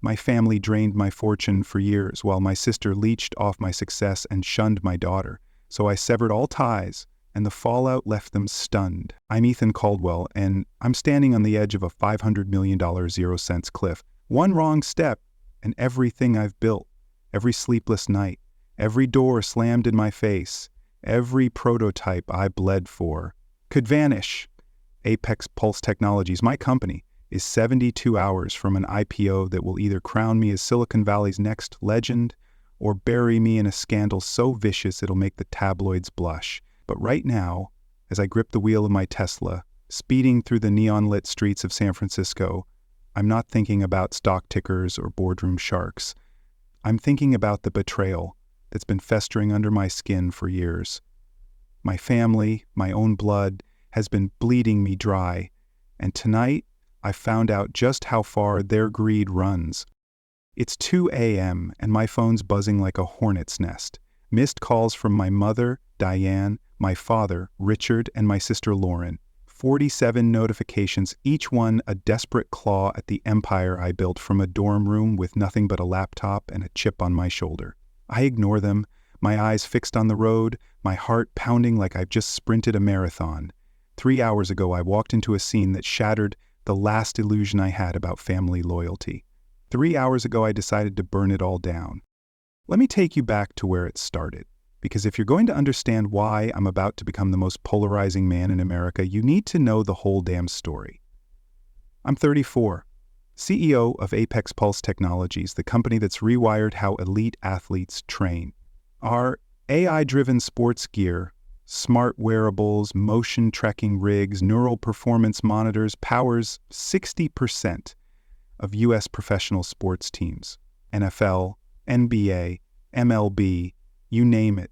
My family drained my fortune for years while my sister leached off my success and shunned my daughter. So I severed all ties, and the fallout left them stunned. I'm Ethan Caldwell, and I'm standing on the edge of a $500 million zero-cents cliff. One wrong step, and everything I've built, every sleepless night, every door slammed in my face, every prototype I bled for, could vanish. Apex Pulse Technologies, my company, is 72 hours from an IPO that will either crown me as Silicon Valley's next legend or bury me in a scandal so vicious it'll make the tabloids blush. But right now, as I grip the wheel of my Tesla, speeding through the neon-lit streets of San Francisco, I'm not thinking about stock tickers or boardroom sharks. I'm thinking about the betrayal that's been festering under my skin for years. My family, my own blood, has been bleeding me dry, and tonight I found out just how far their greed runs. It's 2 a.m. and my phone's buzzing like a hornet's nest. Missed calls from my mother, Diane, my father, Richard, and my sister Lauren. 47 notifications, each one a desperate claw at the empire I built from a dorm room with nothing but a laptop and a chip on my shoulder. I ignore them, my eyes fixed on the road, my heart pounding like I've just sprinted a marathon. 3 hours ago I walked into a scene that shattered the last illusion I had about family loyalty. 3 hours ago I decided to burn it all down. Let me take you back to where it started, because if you're going to understand why I'm about to become the most polarizing man in America, you need to know the whole damn story. I'm 34, CEO of Apex Pulse Technologies, the company that's rewired how elite athletes train. Our AI-driven sports gear, smart wearables, motion tracking rigs, neural performance monitors powers 60% of U.S. professional sports teams. NFL, NBA, MLB, you name it.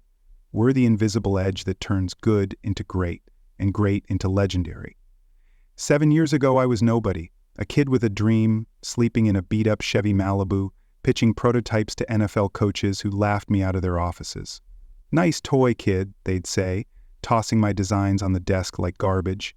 We're the invisible edge that turns good into great and great into legendary. 7 years ago, I was nobody, a kid with a dream, sleeping in a beat-up Chevy Malibu, pitching prototypes to NFL coaches who laughed me out of their offices. "Nice toy, kid," they'd say, tossing my designs on the desk like garbage.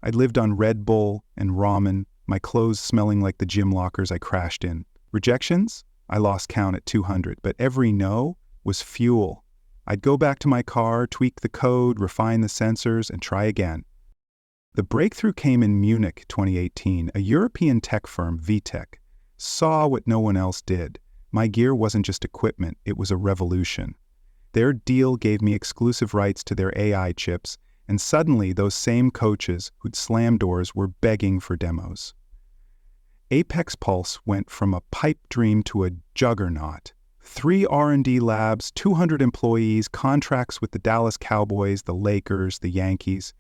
I'd lived on Red Bull and ramen, my clothes smelling like the gym lockers I crashed in. Rejections? I lost count at 200, but every no was fuel. I'd go back to my car, tweak the code, refine the sensors, and try again. The breakthrough came in Munich 2018. A European tech firm, VTech, saw what no one else did. My gear wasn't just equipment, it was a revolution. Their deal gave me exclusive rights to their AI chips, and suddenly those same coaches who'd slam doors were begging for demos. Apex Pulse went from a pipe dream to a juggernaut. 3 R&D labs, 200 employees, contracts with the Dallas Cowboys, the Lakers, the Yankees.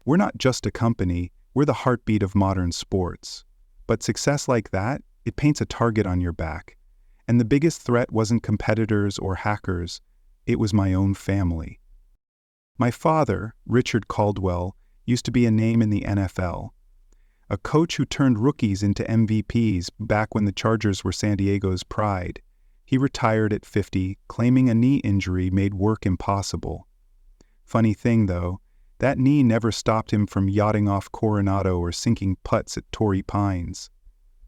We're not just a company, we're the heartbeat of modern sports. But success like that, it paints a target on your back. And the biggest threat wasn't competitors or hackers, it was my own family. My father, Richard Caldwell, used to be a name in the NFL. A coach who turned rookies into MVPs back when the Chargers were San Diego's pride. He retired at 50, claiming a knee injury made work impossible. Funny thing, though, that knee never stopped him from yachting off Coronado or sinking putts at Torrey Pines.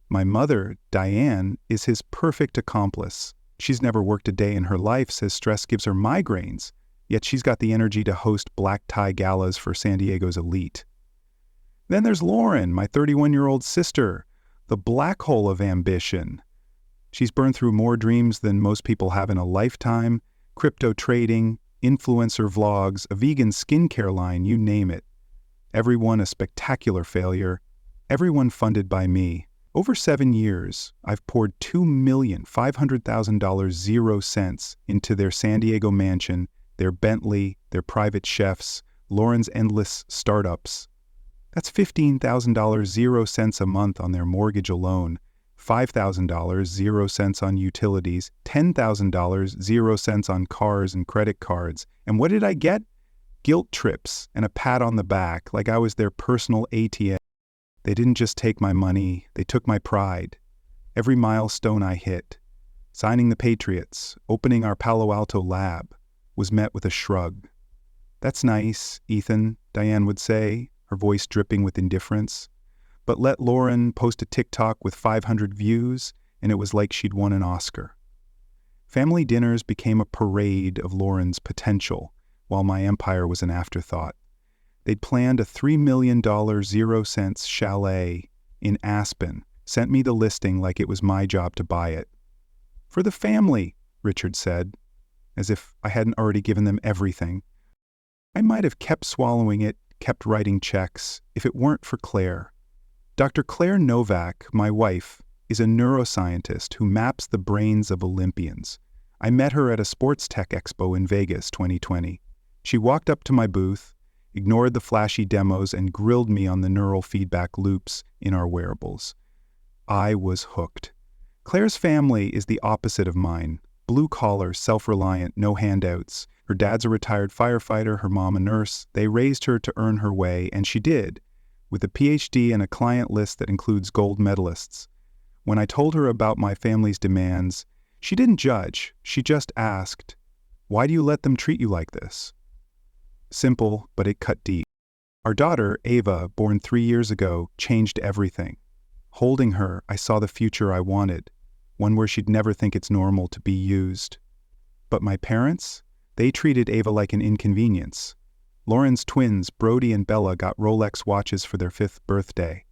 My mother, Diane, is his perfect accomplice. She's never worked a day in her life, says stress gives her migraines, yet she's got the energy to host black tie galas for San Diego's elite. Then there's Lauren, my 31-year-old sister, the black hole of ambition. She's burned through more dreams than most people have in a lifetime: crypto trading, influencer vlogs, a vegan skincare line, you name it. Everyone a spectacular failure, everyone funded by me. Over 7 years, I've poured $2,500,000 0 cents into their San Diego mansion, their Bentley, their private chefs, Lauren's endless startups. That's $15,000 0 cents a month on their mortgage alone, $5,000 0 cents on utilities, $10,000 0 cents on cars and credit cards. And what did I get? Guilt trips and a pat on the back like I was their personal ATM. They didn't just take my money, they took my pride. Every milestone I hit, signing the Patriots, opening our Palo Alto lab, was met with a shrug. "That's nice, Ethan," Diane would say, her voice dripping with indifference. "But let Lauren post a TikTok with 500 views, and it was like she'd won an Oscar. Family dinners became a parade of Lauren's potential, while my empire was an afterthought. They'd planned a $3 million 0-cents chalet in Aspen, sent me the listing like it was my job to buy it. "For the family," Richard said, as if I hadn't already given them everything. I might have kept swallowing it, kept writing checks, if it weren't for Claire. Dr. Claire Novak, my wife, is a neuroscientist who maps the brains of Olympians. I met her at a sports tech expo in Vegas 2020. She walked up to my booth, ignored the flashy demos, and grilled me on the neural feedback loops in our wearables. I was hooked. Claire's family is the opposite of mine. Blue-collar, self-reliant, no handouts. Her dad's a retired firefighter, her mom a nurse. They raised her to earn her way, and she did, with a PhD and a client list that includes gold medalists. When I told her about my family's demands, she didn't judge. She just asked, "Why do you let them treat you like this?" Simple, but it cut deep. Our daughter, Ava, born 3 years ago, changed everything. Holding her, I saw the future I wanted, one where she'd never think it's normal to be used. But my parents? They treated Ava like an inconvenience. Lauren's twins, Brody and Bella, got Rolex watches for their 5th birthday.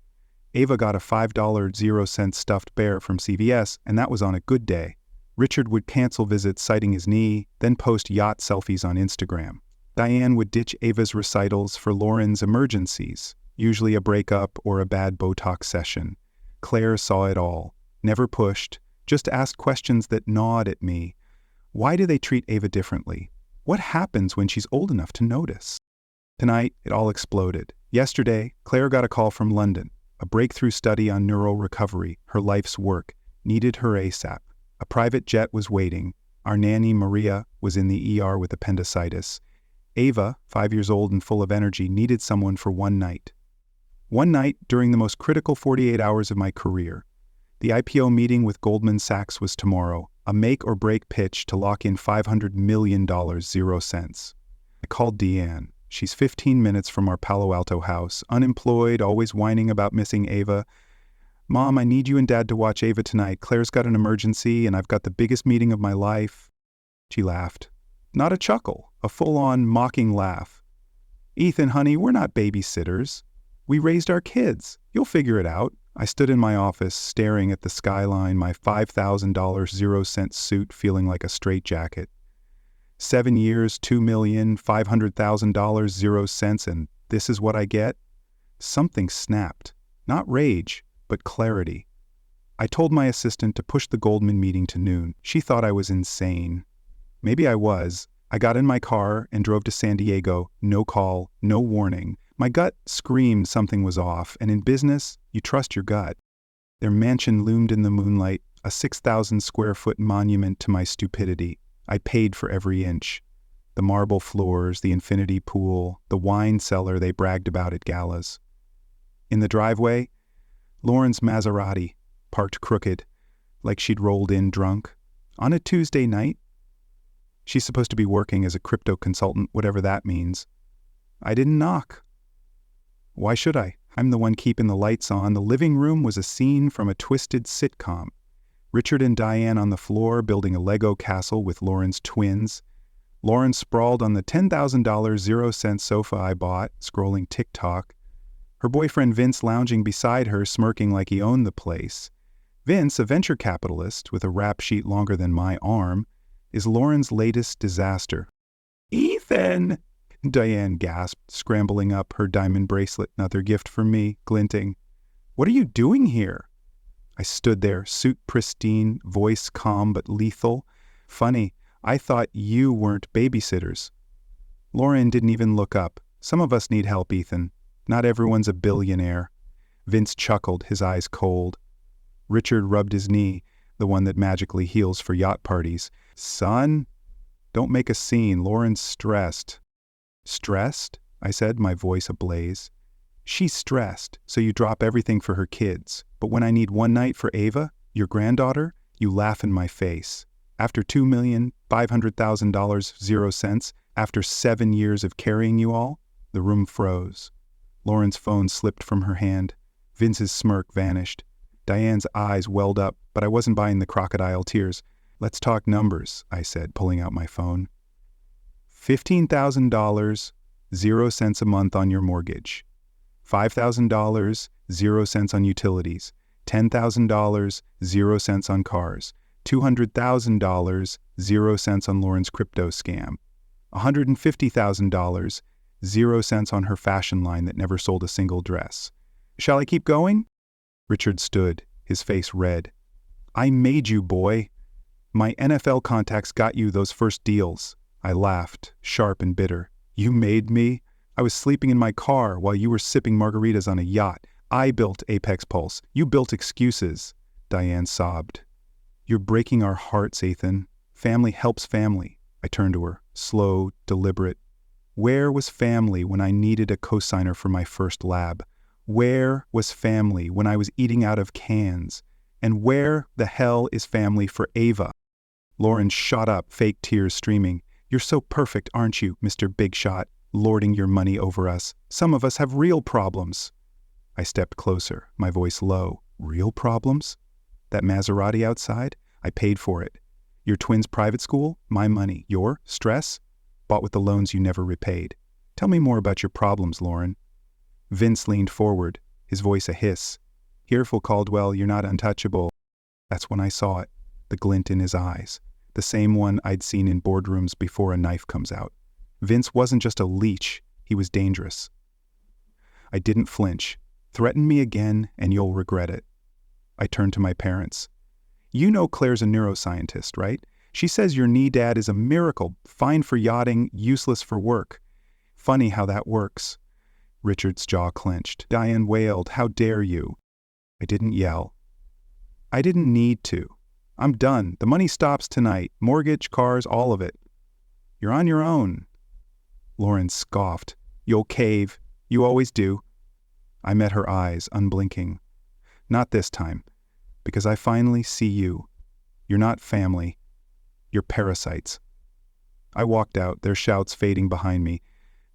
Ava got a $5 0-cent stuffed bear from CVS, and that was on a good day. Richard would cancel visits citing his knee, then post yacht selfies on Instagram. Diane would ditch Ava's recitals for Lauren's emergencies, usually a breakup or a bad Botox session. Claire saw it all, never pushed, just asked questions that gnawed at me. Why do they treat Ava differently? What happens when she's old enough to notice? Tonight, it all exploded. Yesterday, Claire got a call from London. A breakthrough study on neural recovery, her life's work, needed her ASAP. A private jet was waiting. Our nanny, Maria, was in the ER with appendicitis. Ava, 5 years old and full of energy, needed someone for one night. One night during the most critical 48 hours of my career. The IPO meeting with Goldman Sachs was tomorrow, a make-or-break pitch to lock in $500 million 0 cents. I called Deanne. She's 15 minutes from our Palo Alto house, unemployed, always whining about missing Ava. "Mom, I need you and Dad to watch Ava tonight. Claire's got an emergency, and I've got the biggest meeting of my life." She laughed. Not a chuckle, a full-on mocking laugh. "Ethan, honey, we're not babysitters. We raised our kids. You'll figure it out." I stood in my office, staring at the skyline, my $5,000 0-cent suit feeling like a straitjacket. 7 years, $2,500,000 0 cents, and this is what I get? Something snapped. Not rage, but clarity. I told my assistant to push the Goldman meeting to noon. She thought I was insane. Maybe I was. I got in my car and drove to San Diego. No call, no warning. My gut screamed something was off, and in business, you trust your gut. Their mansion loomed in the moonlight, a 6,000-square-foot monument to my stupidity. I paid for every inch. The marble floors, the infinity pool, the wine cellar they bragged about at galas. In the driveway, Lauren's Maserati, parked crooked, like she'd rolled in drunk. On a Tuesday night? She's supposed to be working as a crypto consultant, whatever that means. I didn't knock. Why should I? I'm the one keeping the lights on. The living room was a scene from a twisted sitcom. Richard and Diane on the floor building a Lego castle with Lauren's twins. Lauren sprawled on the $10,000 0-cent sofa I bought, scrolling TikTok. Her boyfriend Vince lounging beside her, smirking like he owned the place. Vince, a venture capitalist with a rap sheet longer than my arm, is Lauren's latest disaster. "Ethan!" Diane gasped, scrambling up, her diamond bracelet, another gift for me, glinting. "What are you doing here?" I stood there, suit pristine, voice calm but lethal. "Funny, I thought you weren't babysitters." Lauren didn't even look up. "Some of us need help, Ethan. Not everyone's a billionaire." Vince chuckled, his eyes cold. Richard rubbed his knee, the one that magically heals for yacht parties. "Son, don't make a scene. Lauren's stressed." "Stressed?" I said, my voice ablaze. "She's stressed, so you drop everything for her kids. But when I need one night for Ava, your granddaughter, you laugh in my face. After $2,500,000 0 cents, after 7 years of carrying you all?" The room froze. Lauren's phone slipped from her hand. Vince's smirk vanished. Diane's eyes welled up, but I wasn't buying the crocodile tears. "Let's talk numbers," I said, pulling out my phone. $15,000, 0 cents a month on your mortgage. $5,000, 0 cents on utilities. $10,000, 0 cents on cars. $200,000, 0 cents on Lauren's crypto scam. $150,000, 0 cents on her fashion line that never sold a single dress. Shall I keep going? Richard stood, his face red. "I made you, boy. My NFL contacts got you those first deals." I laughed, sharp and bitter. "You made me? I was sleeping in my car while you were sipping margaritas on a yacht. I built Apex Pulse. You built excuses." Diane sobbed. "You're breaking our hearts, Ethan. Family helps family." I turned to her, slow, deliberate. "Where was family when I needed a cosigner for my first lab? Where was family when I was eating out of cans? And where the hell is family for Ava?" Lauren shot up, fake tears streaming. "You're so perfect, aren't you, Mr. Big Shot, lording your money over us? Some of us have real problems." I stepped closer, my voice low. "Real problems? That Maserati outside? I paid for it. Your twins' private school? My money. Your stress? Bought with the loans you never repaid. Tell me more about your problems, Lauren." Vince leaned forward, his voice a hiss. "Careful, Caldwell, you're not untouchable." That's when I saw it, the glint in his eyes, the same one I'd seen in boardrooms before a knife comes out. Vince wasn't just a leech, he was dangerous. I didn't flinch. "Threaten me again, and you'll regret it." I turned to my parents. "You know Claire's a neuroscientist, right? She says your knee dad is a miracle, fine for yachting, useless for work. Funny how that works." Richard's jaw clenched. Diane wailed, "How dare you?" I didn't yell. I didn't need to. "I'm done. The money stops tonight. Mortgage, cars, all of it." "You're on your own." Lauren scoffed. "You'll cave. You always do." I met her eyes, unblinking. "Not this time. Because I finally see you. You're not family. You're parasites." I walked out, their shouts fading behind me.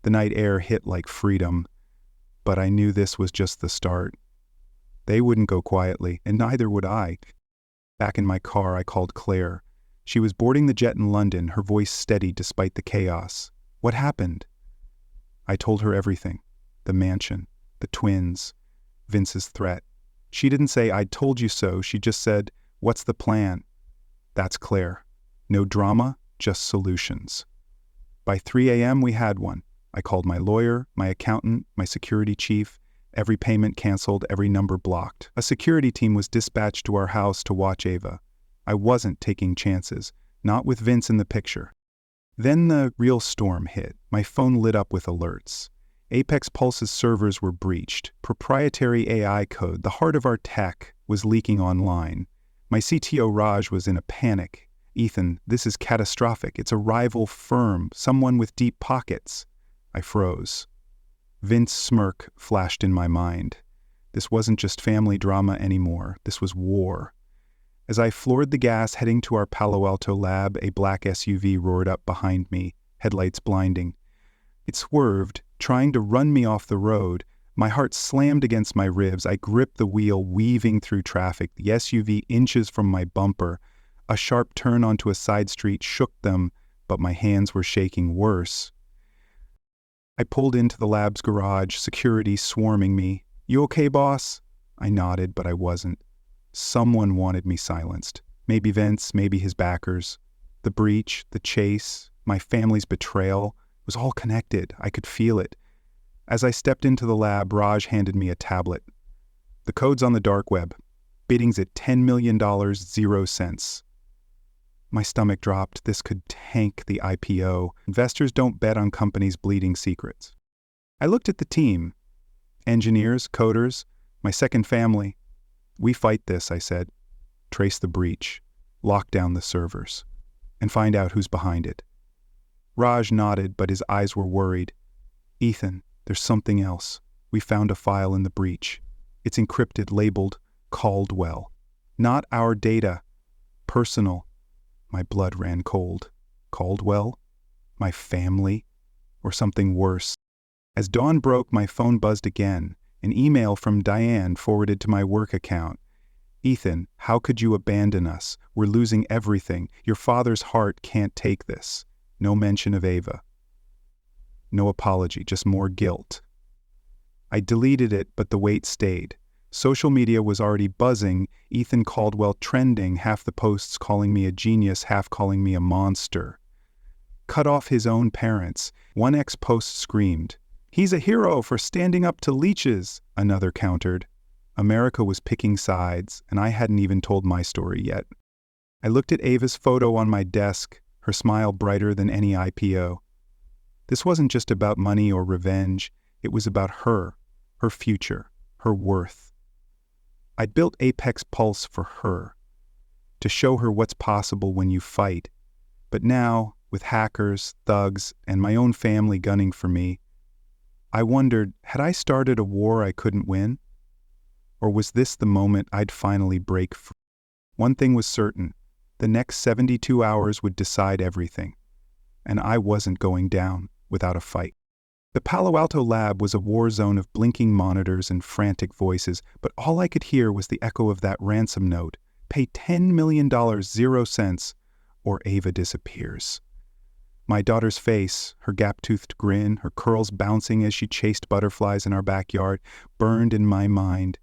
The night air hit like freedom. But I knew this was just the start. They wouldn't go quietly, and neither would I. Back in my car, I called Claire. She was boarding the jet in London, her voice steady despite the chaos. "What happened?" I told her everything. The mansion, the twins, Vince's threat. She didn't say, "I told you so." She just said, "What's the plan?" That's Claire. No drama, just solutions. By 3 a.m. we had one. I called my lawyer, my accountant, my security chief. Every payment canceled, every number blocked. A security team was dispatched to our house to watch Ava. I wasn't taking chances, not with Vince in the picture. Then the real storm hit. My phone lit up with alerts. Apex Pulse's servers were breached. Proprietary AI code, the heart of our tech, was leaking online. My CTO Raj was in a panic. "Ethan, this is catastrophic. It's a rival firm, someone with deep pockets." I froze. Vince's smirk flashed in my mind. This wasn't just family drama anymore. This was war. As I floored the gas heading to our Palo Alto lab, a black SUV roared up behind me, headlights blinding. It swerved, trying to run me off the road. My heart slammed against my ribs. I gripped the wheel, weaving through traffic, the SUV inches from my bumper. A sharp turn onto a side street shook them, but my hands were shaking worse. I pulled into the lab's garage, security swarming me. "You okay, boss?" I nodded, but I wasn't. Someone wanted me silenced. Maybe Vince, maybe his backers. The breach, the chase, my family's betrayal was all connected. I could feel it. As I stepped into the lab, Raj handed me a tablet. "The code's on the dark web. Bidding's at $10 million, 0 cents. My stomach dropped. This could tank the IPO. Investors don't bet on companies bleeding secrets. I looked at the team. Engineers, coders, my second family. "We fight this," I said. "Trace the breach, lock down the servers, and find out who's behind it." Raj nodded, but his eyes were worried. "Ethan, there's something else. We found a file in the breach. It's encrypted, labeled Caldwell. Not our data. Personal." My blood ran cold. Caldwell? My family? Or something worse? As dawn broke, my phone buzzed again. An email from Diane forwarded to my work account. Ethan, how could you abandon us? We're losing everything. Your father's heart can't take this. No mention of Ava. No apology, just more guilt. I deleted it, but the weight stayed. Social media was already buzzing, Ethan Caldwell trending, half the posts calling me a genius, half calling me a monster. Cut off his own parents. One ex-post screamed, "He's a hero for standing up to leeches," another countered. America was picking sides, and I hadn't even told my story yet. I looked at Ava's photo on my desk, her smile brighter than any IPO. This wasn't just about money or revenge, it was about her future, her worth. I'd built Apex Pulse for her, to show her what's possible when you fight. But now, with hackers, thugs, and my own family gunning for me, I wondered, had I started a war I couldn't win? Or was this the moment I'd finally break free? One thing was certain, the next 72 hours would decide everything, and I wasn't going down without a fight. The Palo Alto lab was a war zone of blinking monitors and frantic voices, but all I could hear was the echo of that ransom note. Pay $10 million, 0 cents, or Ava disappears. My daughter's face, her gap-toothed grin, her curls bouncing as she chased butterflies in our backyard, burned in my mind.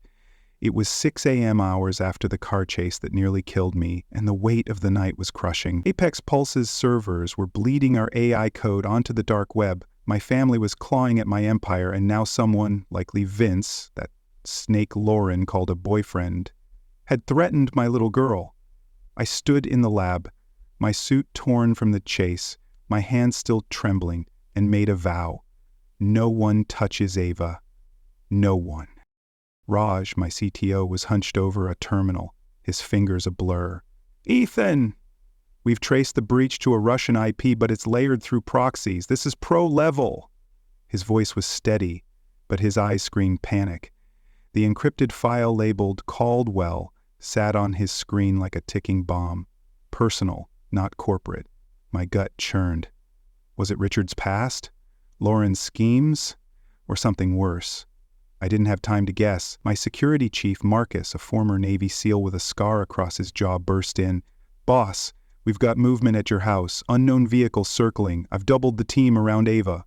It was 6 a.m. hours after the car chase that nearly killed me, and the weight of the night was crushing. Apex Pulse's servers were bleeding our AI code onto the dark web. My family was clawing at my empire, and now someone, likely Vince, that snake Lauren called a boyfriend, had threatened my little girl. I stood in the lab, my suit torn from the chase, my hands still trembling, and made a vow. No one touches Ava. No one. Raj, my CTO, was hunched over a terminal, his fingers a blur. "Ethan! We've traced the breach to a Russian IP, but it's layered through proxies. This is pro-level." His voice was steady, but his eyes screamed panic. The encrypted file labeled Caldwell sat on his screen like a ticking bomb. Personal, not corporate. My gut churned. Was it Richard's past? Lauren's schemes? Or something worse? I didn't have time to guess. My security chief, Marcus, a former Navy SEAL with a scar across his jaw, burst in. "Boss, we've got movement at your house. Unknown vehicle circling. I've doubled the team around Ava."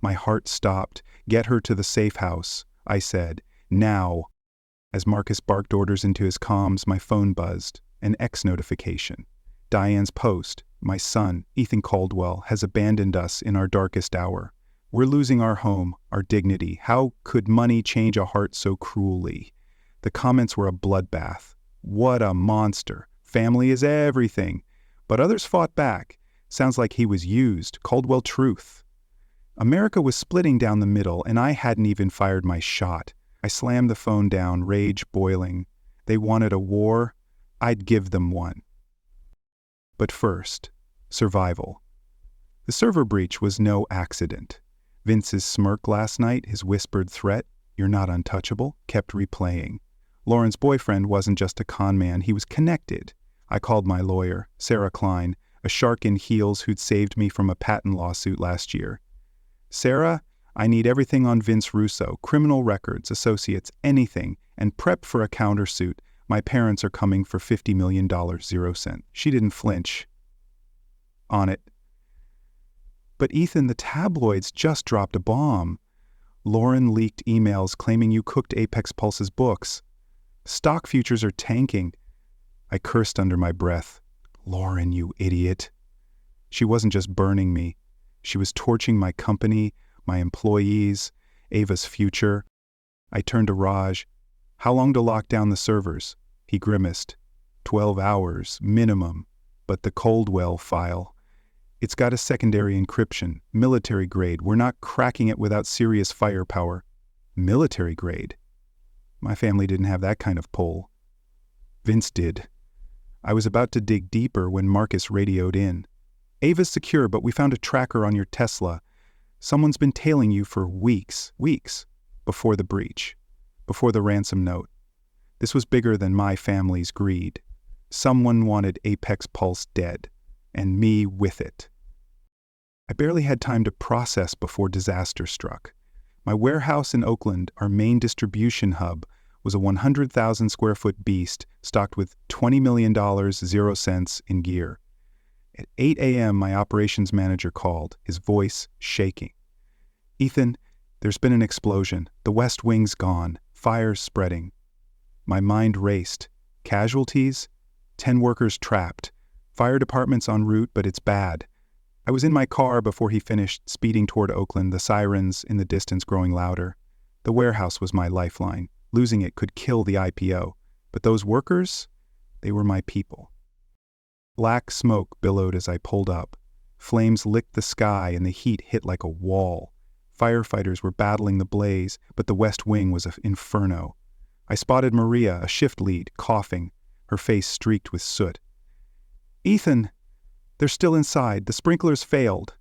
My heart stopped. "Get her to the safe house," I said. "Now." As Marcus barked orders into his comms, my phone buzzed. An X notification. Diane's post. "My son, Ethan Caldwell, has abandoned us in our darkest hour. We're losing our home, our dignity. How could money change a heart so cruelly?" The comments were a bloodbath. "What a monster. Family is everything." But others fought back. Sounds like he was used. Caldwell truth. America was splitting down the middle, and I hadn't even fired my shot. I slammed the phone down, rage boiling. They wanted a war. I'd give them one. But first, survival. The server breach was no accident. Vince's smirk last night, his whispered threat, "You're not untouchable," kept replaying. Lauren's boyfriend wasn't just a con man, he was connected. I called my lawyer, Sarah Klein, a shark in heels who'd saved me from a patent lawsuit last year. "Sarah, I need everything on Vince Russo, criminal records, associates, anything, and prep for a countersuit. My parents are coming for $50 million, 0 cent. She didn't flinch. On it. "But Ethan, the tabloids just dropped a bomb. Lauren leaked emails claiming you cooked Apex Pulse's books. Stock futures are tanking." I cursed under my breath. "Lauren, you idiot." She wasn't just burning me. She was torching my company, my employees, Ava's future. I turned to Raj. "How long to lock down the servers?" He grimaced. 12 hours, minimum. But the Caldwell file. It's got a secondary encryption, military grade. We're not cracking it without serious firepower. Military grade? My family didn't have that kind of pull. Vince did. I was about to dig deeper when Marcus radioed in. "Ava's secure, but we found a tracker on your Tesla. Someone's been tailing you for weeks, before the breach, before the ransom note. This was bigger than my family's greed. Someone wanted Apex Pulse dead, and me with it." I barely had time to process before disaster struck. My warehouse in Oakland, our main distribution hub, was a 100,000 square foot beast stocked with $20 million, 0 cents in gear. At 8 a.m., my operations manager called, his voice shaking. "Ethan, there's been an explosion. The West Wing's gone. Fire's spreading." My mind raced. Casualties? 10 workers trapped. Fire department's en route, but it's bad. I was in my car before he finished, speeding toward Oakland, the sirens in the distance growing louder. The warehouse was my lifeline. Losing it could kill the IPO. But those workers? They were my people. Black smoke billowed as I pulled up. Flames licked the sky and the heat hit like a wall. Firefighters were battling the blaze, but the West Wing was an inferno. I spotted Maria, a shift lead, coughing, her face streaked with soot. "Ethan, they're still inside. The sprinklers failed."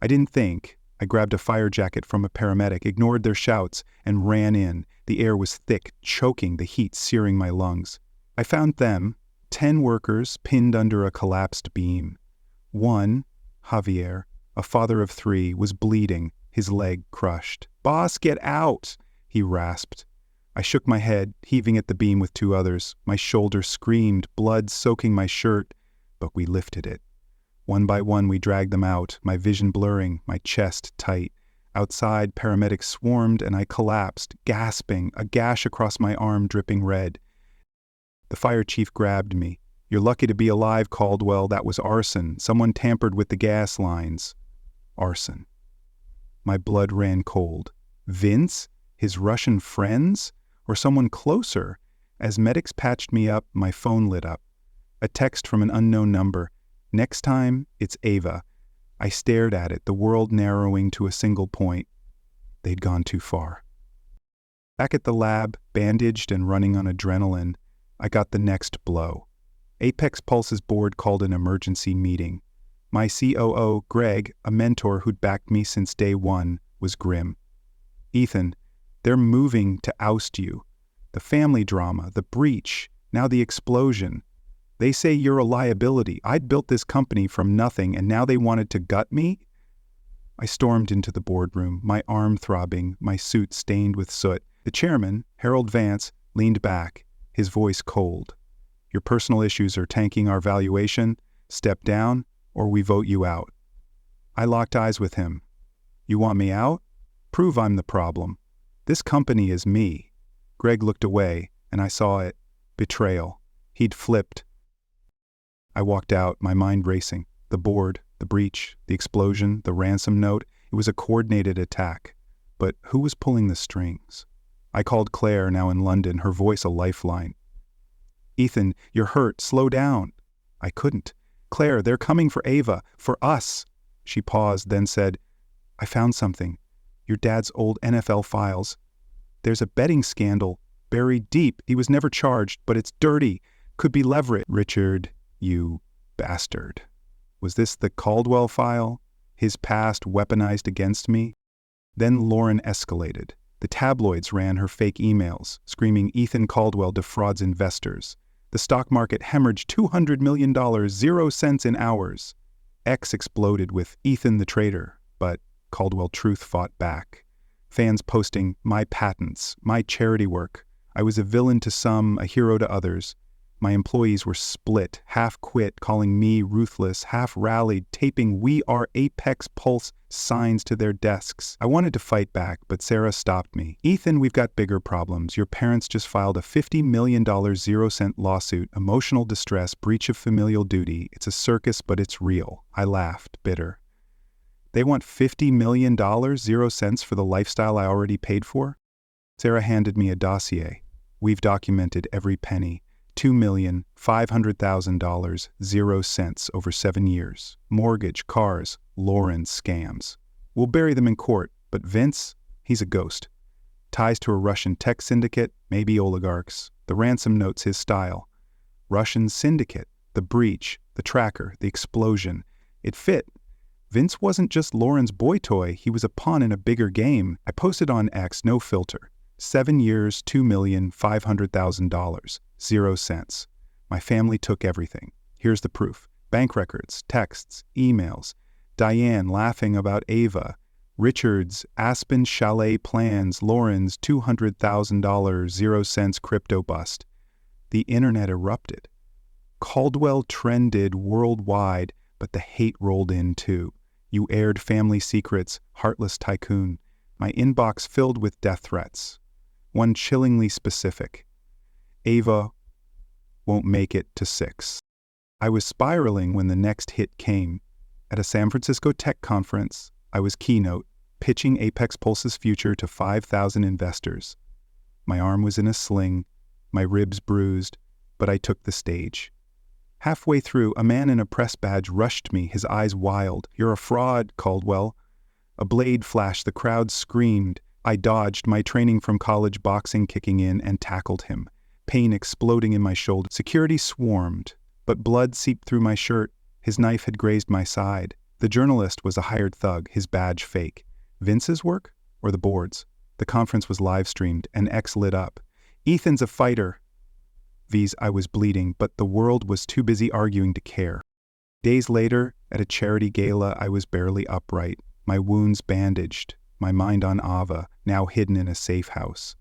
I didn't think. I grabbed a fire jacket from a paramedic, ignored their shouts, and ran in. The air was thick, choking, the heat searing my lungs. I found them, 10 workers pinned under a collapsed beam. One, Javier, a father of 3, was bleeding, his leg crushed. "Boss, get out!" he rasped. I shook my head, heaving at the beam with 2 others. My shoulder screamed, blood soaking my shirt, but we lifted it. One by one we dragged them out, my vision blurring, my chest tight. Outside, paramedics swarmed and I collapsed, gasping, a gash across my arm dripping red. The fire chief grabbed me. "You're lucky to be alive, Caldwell. That was arson. Someone tampered with the gas lines." Arson. My blood ran cold. Vince? His Russian friends? Or someone closer? As medics patched me up, my phone lit up. A text from an unknown number. "Next time, it's Ava." I stared at it, the world narrowing to a single point. They'd gone too far. Back at the lab, bandaged and running on adrenaline, I got the next blow. Apex Pulse's board called an emergency meeting. My COO, Greg, a mentor who'd backed me since day one, was grim. "Ethan, they're moving to oust you. The family drama, the breach, now the explosion. They say you're a liability. I'd built this company from nothing, and now they wanted to gut me?" I stormed into the boardroom, my arm throbbing, my suit stained with soot. The chairman, Harold Vance, leaned back, his voice cold. "Your personal issues are tanking our valuation. Step down, or we vote you out." I locked eyes with him. "You want me out? Prove I'm the problem. This company is me." Greg looked away, and I saw it. Betrayal. He'd flipped. I walked out, my mind racing. The board, the breach, the explosion, the ransom note. It was a coordinated attack. But who was pulling the strings? I called Claire, now in London, her voice a lifeline. "Ethan, you're hurt. Slow down." I couldn't. "Claire, they're coming for Ava. For us." She paused, then said, "I found something. Your dad's old NFL files. There's a betting scandal buried deep. He was never charged, but it's dirty. Could be leverage." "Richard, you bastard." Was this the Caldwell file? His past weaponized against me? Then Lauren escalated. The tabloids ran her fake emails, screaming Ethan Caldwell defrauds investors. The stock market hemorrhaged $200 million, 0 cents in hours. X exploded with Ethan the traitor, but Caldwell Truth fought back. Fans posting, "My patents, my charity work. I was a villain to some, a hero to others." My employees were split, half quit, calling me ruthless, half rallied, taping "We Are Apex Pulse" signs to their desks. I wanted to fight back, but Sarah stopped me. "Ethan, we've got bigger problems. Your parents just filed a $50 million 0 cent lawsuit, emotional distress, breach of familial duty. It's a circus, but it's real." I laughed, bitter. "They want $50 million, 0 cents for the lifestyle I already paid for?" Sarah handed me a dossier. "We've documented every penny. $2,500,000, 0 cents over 7 years. Mortgage, cars, Lauren's scams. We'll bury them in court, but Vince, he's a ghost. Ties to a Russian tech syndicate, maybe oligarchs. The ransom note's his style. Russian syndicate, the breach, the tracker, the explosion. It fit. Vince wasn't just Lauren's boy toy, he was a pawn in a bigger game. I posted on X, no filter. 7 years, $2,500,000, 0 cents. My family took everything. Here's the proof. Bank records, texts, emails. Diane laughing about Ava. Richard's Aspen Chalet plans, Lauren's $200,000 0 cents crypto bust. The internet erupted. Caldwell trended worldwide, but the hate rolled in too. You aired family secrets, heartless tycoon. My inbox filled with death threats. One chillingly specific. Ava won't make it to 6. I was spiraling when the next hit came. At a San Francisco tech conference, I was keynote, pitching Apex Pulse's future to 5,000 investors. My arm was in a sling, my ribs bruised, but I took the stage. Halfway through, a man in a press badge rushed me, his eyes wild. "You're a fraud, Caldwell." A blade flashed, the crowd screamed. I dodged, my training from college boxing kicking in, and tackled him. Pain exploding in my shoulder. Security swarmed, but blood seeped through my shirt. His knife had grazed my side. The journalist was a hired thug, his badge fake. Vince's work? Or the board's? The conference was live-streamed, and X lit up. "Ethan's a fighter." I was bleeding, but the world was too busy arguing to care. Days later, at a charity gala, I was barely upright, my wounds bandaged, my mind on Ava, now hidden in a safe house.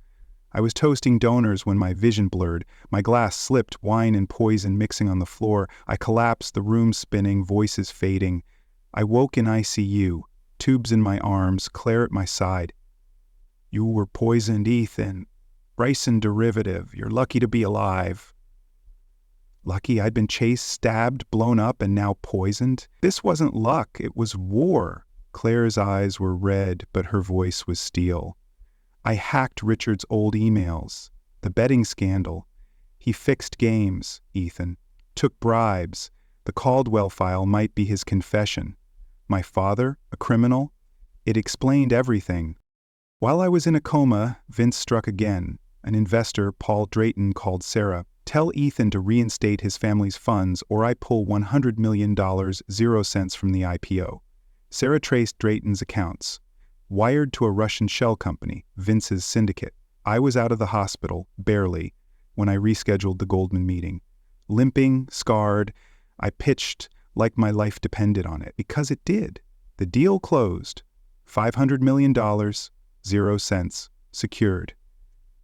I was toasting donors when my vision blurred. My glass slipped, wine and poison mixing on the floor. I collapsed, the room spinning, voices fading. I woke in ICU, tubes in my arms, Claire at my side. "You were poisoned, Ethan. Bryson derivative. You're lucky to be alive." Lucky? I'd been chased, stabbed, blown up, and now poisoned? This wasn't luck, it was war. Claire's eyes were red, but her voice was steel. I hacked Richard's old emails. The betting scandal. He fixed games, Ethan. Took bribes. The Caldwell file might be his confession. My father, a criminal? It explained everything. While I was in a coma, Vince struck again. An investor, Paul Drayton, called Sarah. "Tell Ethan to reinstate his family's funds or I pull $100 million 0 cents from the IPO. Sarah traced Drayton's accounts. Wired to a Russian shell company, Vince's syndicate. I was out of the hospital, barely, when I rescheduled the Goldman meeting. Limping, scarred, I pitched like my life depended on it, because it did. The deal closed. $500 million, 0 cents, secured.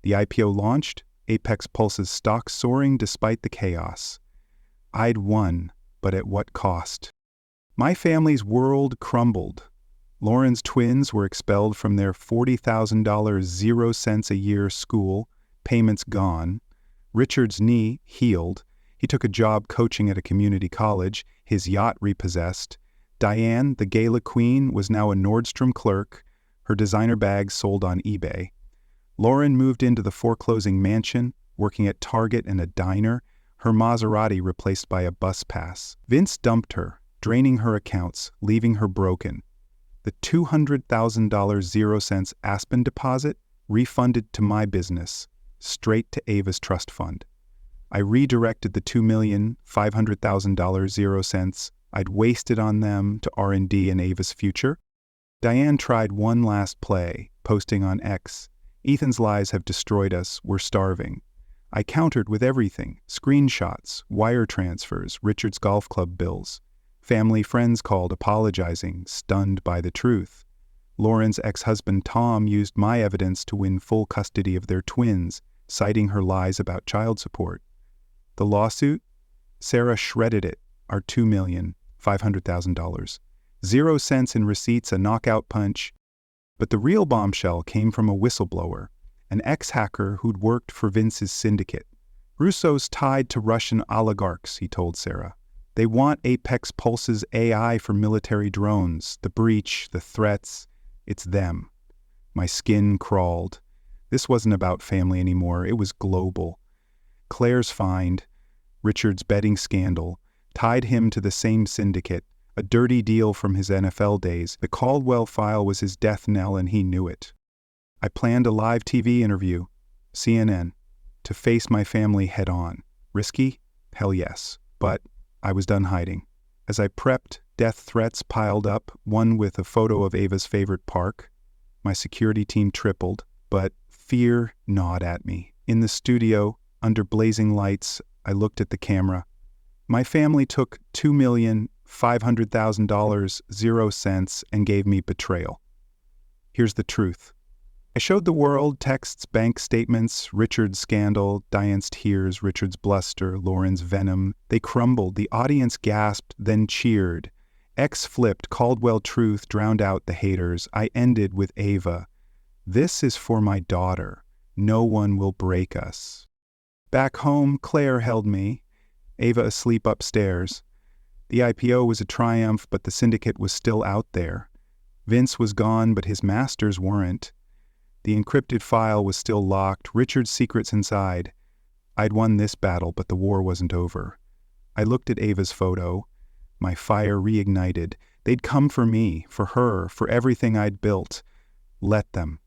The IPO launched, Apex Pulse's stock soaring despite the chaos. I'd won, but at what cost? My family's world crumbled. Lauren's twins were expelled from their $40,000 0 cents a year school, payments gone. Richard's knee healed. He took a job coaching at a community college, his yacht repossessed. Diane, the gala queen, was now a Nordstrom clerk, her designer bags sold on eBay. Lauren moved into the foreclosing mansion, working at Target and a diner, her Maserati replaced by a bus pass. Vince dumped her, draining her accounts, leaving her broken. The $200,000 0 cents Aspen deposit refunded to my business, straight to Ava's trust fund. I redirected the $2,500,000 0 cents I'd wasted on them to R&D and Ava's future. Diane tried one last play, posting on X. "Ethan's lies have destroyed us, we're starving." I countered with everything, screenshots, wire transfers, Richard's golf club bills. Family friends called apologizing, stunned by the truth. Lauren's ex-husband Tom used my evidence to win full custody of their twins, citing her lies about child support. The lawsuit? Sarah shredded it, our $2,500,000. 0 cents in receipts, a knockout punch. But the real bombshell came from a whistleblower, an ex-hacker who'd worked for Vince's syndicate. "Russo's tied to Russian oligarchs," he told Sarah. "They want Apex Pulse's AI for military drones, the breach, the threats. It's them." My skin crawled. This wasn't about family anymore, it was global. Claire's find, Richard's betting scandal, tied him to the same syndicate, a dirty deal from his NFL days. The Caldwell file was his death knell and he knew it. I planned a live TV interview, CNN, to face my family head on. Risky? Hell yes. But I was done hiding. As I prepped, death threats piled up, one with a photo of Ava's favorite park. My security team tripled, but fear gnawed at me. In the studio, under blazing lights, I looked at the camera. My family took $2,500,000 0 cents and gave me Betrayal. Here's the truth. I showed the world texts, bank statements, Richard's scandal, Diane's tears, Richard's bluster, Lauren's venom. They crumbled. The audience gasped, then cheered. X flipped. Caldwell truth drowned out the haters. I ended with Ava. This is for my daughter. No one will break us. Back home, Claire held me. Ava asleep upstairs. The IPO was a triumph, but the syndicate was still out there. Vince was gone, but his masters weren't. The encrypted file was still locked, Richard's secrets inside. I'd won this battle, but the war wasn't over. I looked at Ava's photo. My fire reignited. They'd come for me, for her, for everything I'd built. Let them.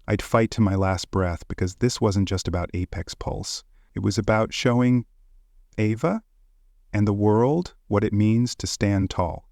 I'd fight to my last breath, because this wasn't just about Apex Pulse. It was about showing Ava and the world what it means to stand tall.